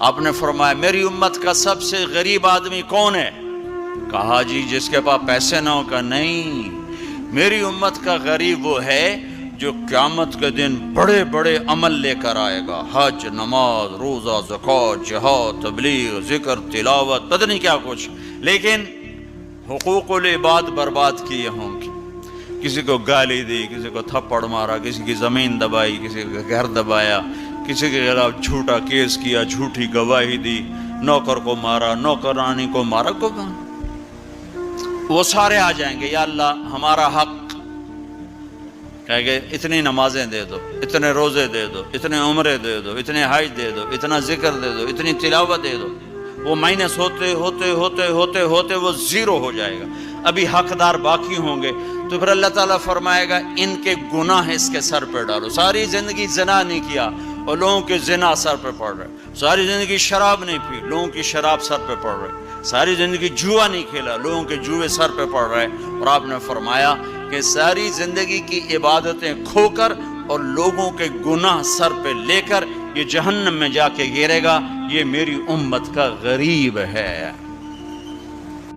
آپ نے فرمایا میری امت کا سب سے غریب آدمی کون ہے؟ کہا جی جس کے پاس پیسے نہ ہو. کا نہیں، میری امت کا غریب وہ ہے جو قیامت کے دن بڑے بڑے عمل لے کر آئے گا، حج، نماز، روزہ، زکوٰۃ، جہاد، تبلیغ، ذکر، تلاوت، پتہ نہیں کیا کچھ، لیکن حقوق العباد برباد کیے ہوں گے. کسی کو گالی دی، کسی کو تھپڑ مارا، کسی کی زمین دبائی، کسی کا گھر دبایا، کسی کے خلاف جھوٹا کیس کیا، جھوٹی گواہی دی، نوکر کو مارا، نوکرانی کو مارا. وہ سارے آ جائیں گے، یا اللہ ہمارا حق، کہے گے اتنی نمازیں دے دو، اتنے روزے دے دو، اتنے عمرے دے دو، اتنے حج دے دو، اتنا ذکر دے دو، اتنی تلاوت دے دو. وہ مائنس ہوتے ہوتے ہوتے ہوتے ہوتے وہ زیرو ہو جائے گا. ابھی حقدار باقی ہوں گے تو پھر اللہ تعالیٰ فرمائے گا ان کے گناہ اس کے سر پہ ڈالو. ساری زندگی زنا نہیں کیا اور لوگوں کے زنا سر پہ پڑ رہے، ساری زندگی شراب نہیں پی، لوگوں کی شراب سر پہ پڑ رہے، ساری زندگی جوا نہیں کھیلا، لوگوں کے جوئے سر پہ پڑ رہے. اور آپ نے فرمایا کہ ساری زندگی کی عبادتیں کھو کر اور لوگوں کے گناہ سر پہ لے کر یہ جہنم میں جا کے گرے گا. یہ میری امت کا غریب ہے.